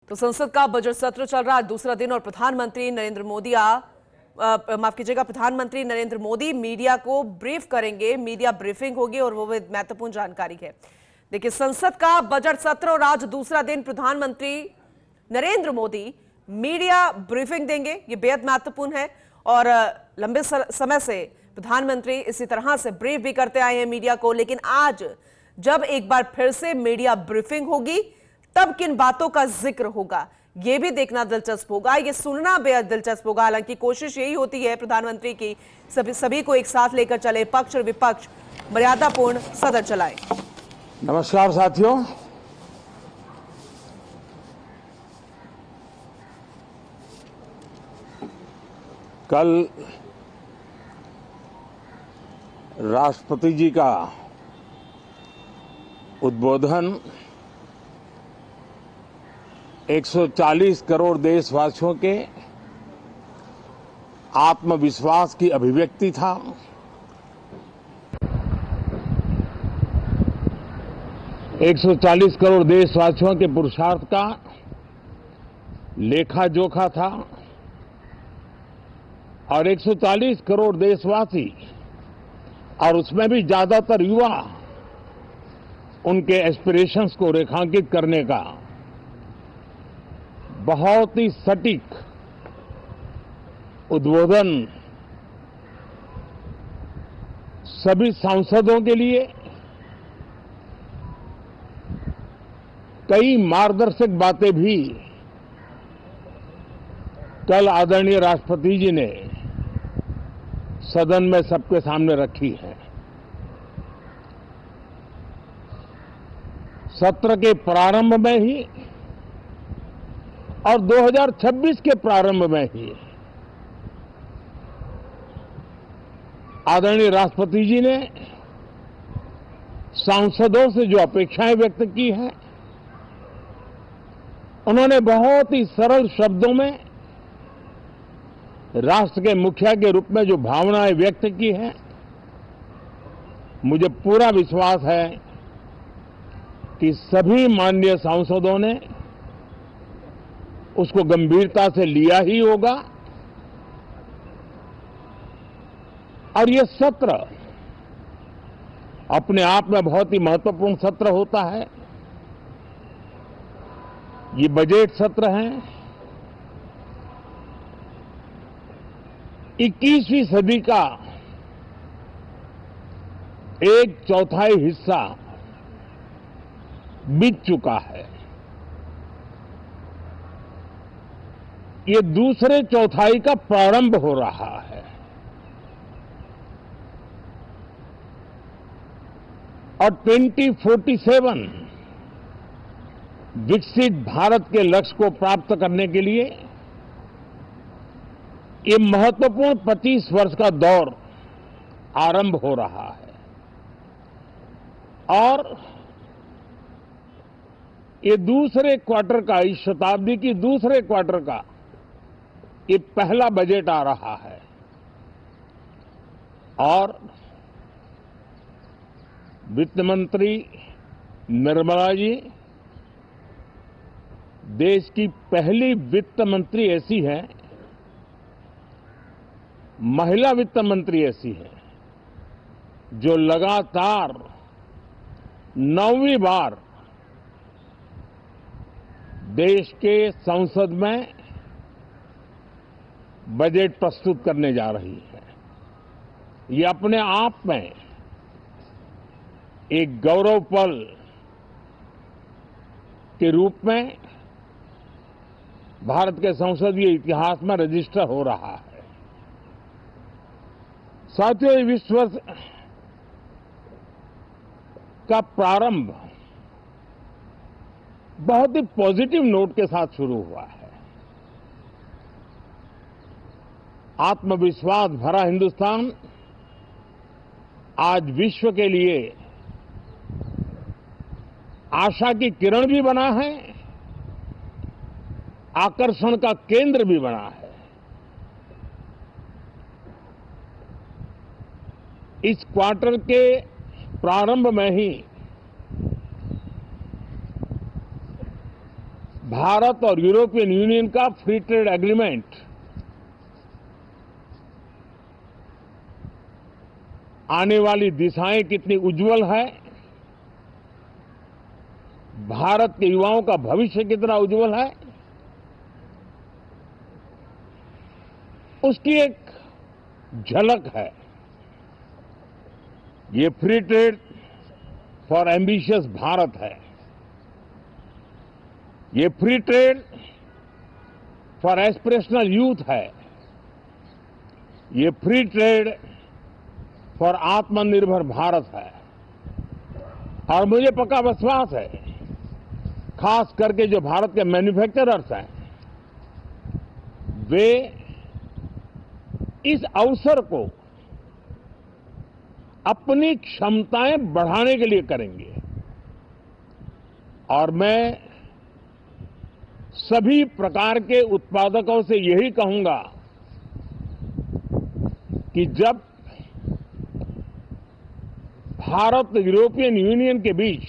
तो संसद का बजट सत्र चल रहा है दूसरा दिन और प्रधानमंत्री नरेंद्र मोदी प्रधानमंत्री नरेंद्र मोदी मीडिया को ब्रीफ करेंगे। मीडिया ब्रीफिंग होगी और वो महत्वपूर्ण जानकारी है। देखिए, संसद का बजट सत्र और आज दूसरा दिन प्रधानमंत्री नरेंद्र मोदी मीडिया ब्रीफिंग देंगे। ये बेहद महत्वपूर्ण है और लंबे समय से प्रधानमंत्री इसी तरह से ब्रीफ भी करते आए हैं मीडिया को, लेकिन आज जब एक बार फिर से मीडिया ब्रीफिंग होगी तब किन बातों का जिक्र होगा यह भी देखना दिलचस्प होगा, ये सुनना बेहद दिलचस्प होगा। हालांकि कोशिश यही होती है प्रधानमंत्री की सभी को एक साथ लेकर चले, पक्ष और विपक्ष मर्यादापूर्ण सदन चलाए। नमस्कार साथियों, कल राष्ट्रपति जी का उद्बोधन 140 करोड़ देशवासियों के आत्मविश्वास की अभिव्यक्ति था। एक 140 करोड़ देशवासियों के पुरुषार्थ का लेखा जोखा था और 140 करोड़ देशवासी और उसमें भी ज्यादातर युवा उनके एस्पिरेशंस को रेखांकित करने का बहुत ही सटीक उद्बोधन सभी सांसदों के लिए कई मार्गदर्शक बातें भी कल आदरणीय राष्ट्रपति जी ने सदन में सबके सामने रखी है। सत्र के प्रारंभ में ही और 2026 के प्रारंभ में ही आदरणीय राष्ट्रपति जी ने सांसदों से जो अपेक्षाएं व्यक्त की हैं, उन्होंने बहुत ही सरल शब्दों में राष्ट्र के मुखिया के रूप में जो भावनाएं व्यक्त की हैं, मुझे पूरा विश्वास है कि सभी माननीय सांसदों ने उसको गंभीरता से लिया ही होगा और ये सत्र अपने आप में बहुत ही महत्वपूर्ण सत्र होता है। ये बजट सत्र है। 21वीं सदी का एक चौथाई हिस्सा बीत चुका है। ये दूसरे चौथाई का प्रारंभ हो रहा है और 2047 विकसित भारत के लक्ष्य को प्राप्त करने के लिए ये महत्वपूर्ण 25 वर्ष का दौर आरंभ हो रहा है और ये दूसरे क्वार्टर का, इस शताब्दी की दूसरे क्वार्टर का ये पहला बजट आ रहा है और वित्त मंत्री निर्मला जी देश की पहली वित्त मंत्री ऐसी है, महिला वित्त मंत्री ऐसी है जो लगातार 9वीं बार देश के संसद में बजट प्रस्तुत करने जा रही है। ये अपने आप में एक गौरव पल के रूप में भारत के संसदीय इतिहास में रजिस्टर हो रहा है। साथियों, इस वर्ष का प्रारंभ बहुत ही पॉजिटिव नोट के साथ शुरू हुआ है। आत्मविश्वास भरा हिंदुस्तान आज विश्व के लिए आशा की किरण भी बना है, आकर्षण का केंद्र भी बना है। इस क्वार्टर के प्रारंभ में ही भारत और यूरोपियन यूनियन का फ्री ट्रेड एग्रीमेंट आने वाली दिशाएं कितनी उज्जवल है, भारत के युवाओं का भविष्य कितना उज्जवल है, उसकी एक झलक है। ये free trade for ambitious Bharat है। ये free trade for aspirational youth है। ये फ्री ट्रेड फॉर आत्मनिर्भर भारत है। और मुझे पक्का विश्वास है, खास करके जो भारत के मैन्युफैक्चरर्स हैं, वे इस अवसर को अपनी क्षमताएं बढ़ाने के लिए करेंगे। और मैं सभी प्रकार के उत्पादकों से यही कहूंगा कि जब भारत यूरोपियन यूनियन के बीच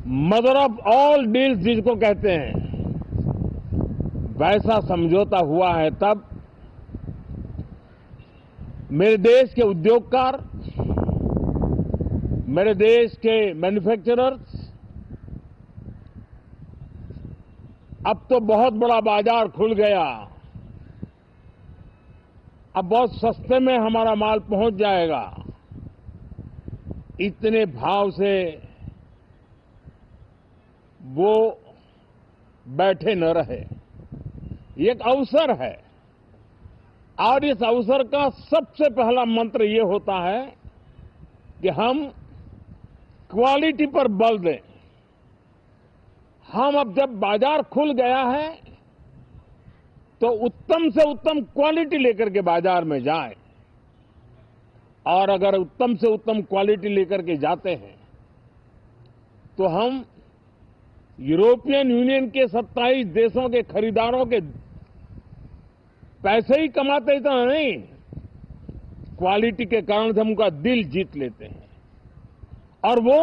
मदर ऑफ ऑल डील्स जिसको कहते हैं, वैसा समझौता हुआ है, तब मेरे देश के उद्योगकार, मेरे देश के मैन्युफैक्चरर्स अब तो बहुत बड़ा बाजार खुल गया, अब बहुत सस्ते में हमारा माल पहुंच जाएगा, इतने भाव से वो बैठे न रहे। ये एक अवसर है और इस अवसर का सबसे पहला मंत्र ये होता है कि हम क्वालिटी पर बल दें। हम अब जब बाजार खुल गया है तो उत्तम से उत्तम क्वालिटी लेकर के बाजार में जाएं। और अगर उत्तम से उत्तम क्वालिटी लेकर के जाते हैं तो हम यूरोपियन यूनियन के 27 देशों के खरीदारों के पैसे ही कमाते इतना नहीं, क्वालिटी के कारण से हम उनका दिल जीत लेते हैं और वो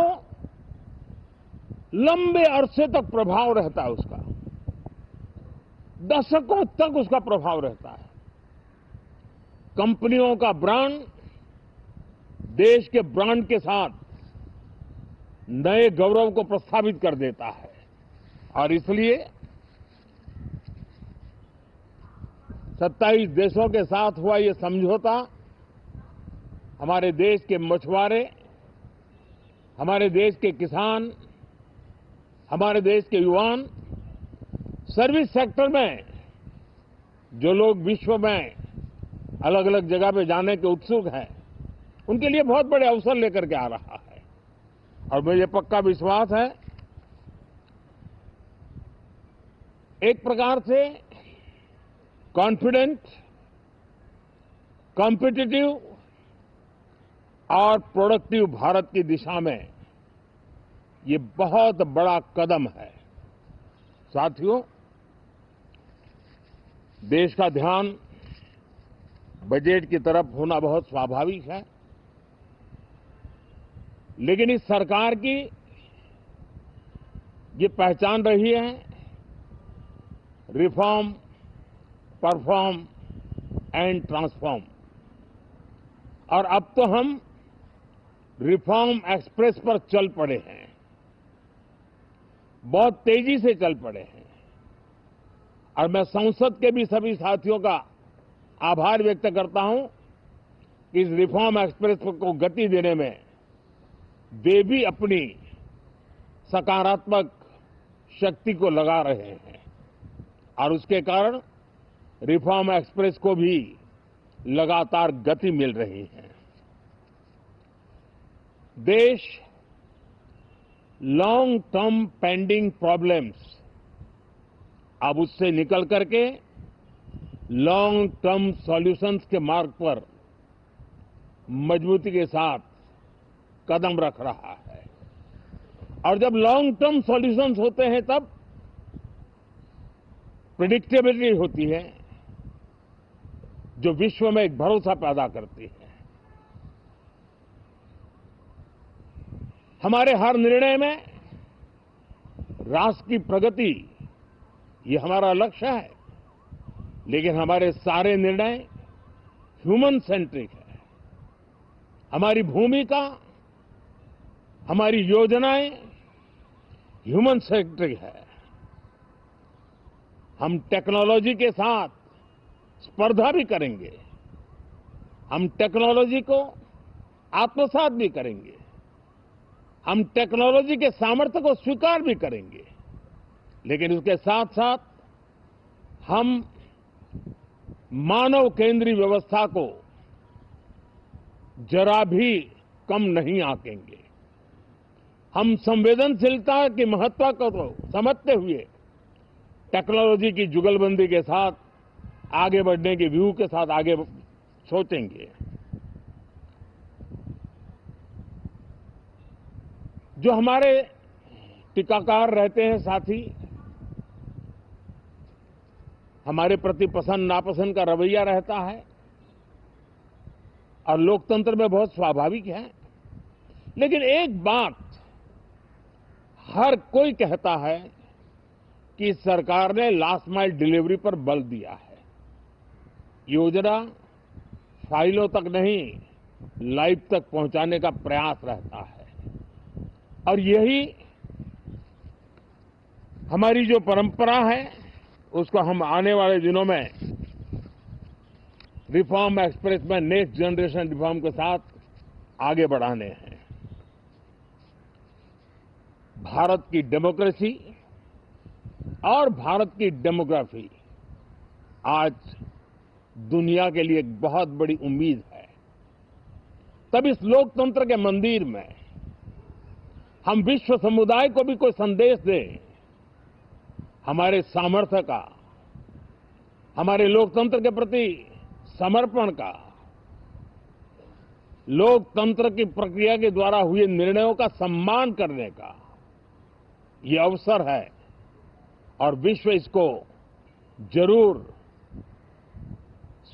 लंबे अरसे तक प्रभाव रहता है, उसका दशकों तक उसका प्रभाव रहता है। कंपनियों का ब्रांड देश के ब्रांड के साथ नए गौरव को प्रस्थापित कर देता है। और इसलिए 27 देशों के साथ हुआ ये समझौता हमारे देश के मछुआरे, हमारे देश के किसान, हमारे देश के युवान, सर्विस सेक्टर में जो लोग विश्व में अलग अलग जगह पे जाने के उत्सुक हैं, उनके लिए बहुत बड़े अवसर लेकर के आ रहा है। और मुझे पक्का विश्वास है, एक प्रकार से कॉन्फिडेंट, कॉम्पिटिटिव और प्रोडक्टिव भारत की दिशा में ये बहुत बड़ा कदम है। साथियों, देश का ध्यान बजट की तरफ होना बहुत स्वाभाविक है, लेकिन इस सरकार की ये पहचान रही है रिफॉर्म, परफॉर्म एंड ट्रांसफॉर्म। और अब तो हम रिफॉर्म एक्सप्रेस पर चल पड़े हैं, बहुत तेजी से चल पड़े हैं। और मैं संसद के भी सभी साथियों का आभार व्यक्त करता हूं कि इस रिफॉर्म एक्सप्रेस को गति देने में वे भी अपनी सकारात्मक शक्ति को लगा रहे हैं और उसके कारण रिफॉर्म एक्सप्रेस को भी लगातार गति मिल रही है। देश लॉन्ग टर्म पेंडिंग प्रॉब्लम्स अब उससे निकल करके लॉन्ग टर्म सॉल्यूशंस के मार्ग पर मजबूती के साथ कदम रख रहा है। और जब लॉन्ग टर्म सॉल्यूशंस होते हैं तब प्रेडिक्टेबिलिटी होती है, जो विश्व में एक भरोसा पैदा करती है। हमारे हर निर्णय में राष्ट्र की प्रगति ये हमारा लक्ष्य है, लेकिन हमारे सारे निर्णय ह्यूमन सेंट्रिक है। हमारी भूमिका, हमारी योजनाएं ह्यूमन सेंट्रिक है। हम टेक्नोलॉजी के साथ स्पर्धा भी करेंगे, हम टेक्नोलॉजी को आत्मसात भी करेंगे, हम टेक्नोलॉजी के सामर्थ्य को स्वीकार भी करेंगे, लेकिन उसके साथ साथ हम मानव केंद्रीय व्यवस्था को जरा भी कम नहीं आंकेंगे। हम संवेदनशीलता की महत्व को तो समझते हुए टेक्नोलॉजी की जुगलबंदी के साथ आगे बढ़ने के व्यू के साथ आगे सोचेंगे। जो हमारे टीकाकार रहते हैं साथी, हमारे प्रति पसंद नापसंद का रवैया रहता है और लोकतंत्र में बहुत स्वाभाविक है, लेकिन एक बात हर कोई कहता है कि सरकार ने लास्ट माइल डिलीवरी पर बल दिया है। योजना फाइलों तक नहीं, लाइव तक पहुंचाने का प्रयास रहता है, और यही हमारी जो परंपरा है उसको हम आने वाले दिनों में रिफॉर्म एक्सप्रेस में नेक्स्ट जनरेशन रिफॉर्म के साथ आगे बढ़ाने हैं। भारत की डेमोक्रेसी और भारत की डेमोग्राफी आज दुनिया के लिए एक बहुत बड़ी उम्मीद है। तब इस लोकतंत्र के मंदिर में हम विश्व समुदाय को भी कोई संदेश दें, हमारे सामर्थ्य का, हमारे लोकतंत्र के प्रति समर्पण का, लोकतंत्र की प्रक्रिया के द्वारा हुए निर्णयों का सम्मान करने का ये अवसर है, और विश्व इसको जरूर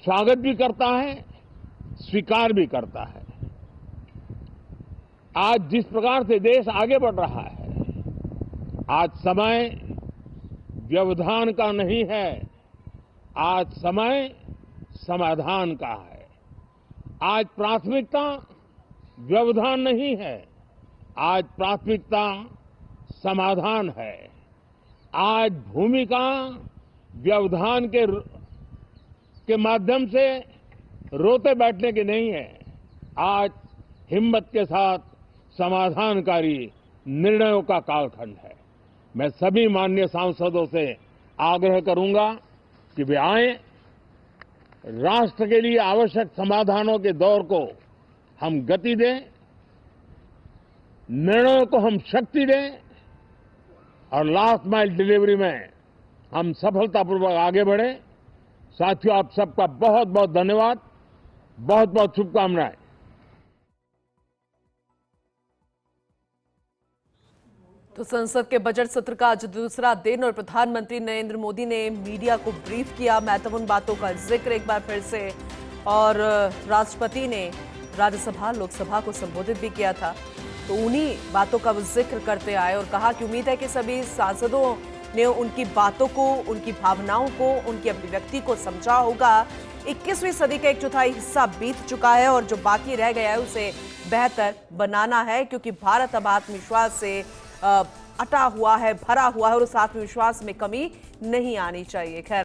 स्वागत भी करता है, स्वीकार भी करता है। आज जिस प्रकार से देश आगे बढ़ रहा है, आज समय व्यवधान का नहीं है, आज समय समाधान का है। आज प्राथमिकता व्यवधान नहीं है, आज प्राथमिकता समाधान है। आज भूमिका व्यवधान के माध्यम से रोते बैठने की नहीं है, आज हिम्मत के साथ समाधानकारी निर्णयों का कालखंड है। मैं सभी माननीय सांसदों से आग्रह करूंगा कि वे आएं, राष्ट्र के लिए आवश्यक समाधानों के दौर को हम गति दें, निर्णयों को हम शक्ति दें, और लास्ट माइल डिलीवरी में हम सफलतापूर्वक आगे बढ़ें। साथियों, आप सबका बहुत बहुत धन्यवाद, बहुत बहुत शुभकामनाएं। तो संसद के बजट सत्र का आज दूसरा दिन और प्रधानमंत्री नरेंद्र मोदी ने मीडिया को ब्रीफ किया। महत्वपूर्ण बातों का जिक्र एक बार फिर से, और राष्ट्रपति ने राज्यसभा लोकसभा को संबोधित भी किया था, तो उन्हीं बातों का वो जिक्र करते आए और कहा कि उम्मीद है कि सभी सांसदों ने उनकी बातों को, उनकी भावनाओं को, उनकी अभिव्यक्ति को समझा होगा। 21वीं सदी का एक चौथाई हिस्सा बीत चुका है और जो बाकी रह गया है उसे बेहतर बनाना है, क्योंकि भारत अब आत्मविश्वास से अटा हुआ है, भरा हुआ है, और उस आत्मविश्वास में कमी नहीं आनी चाहिए। खैर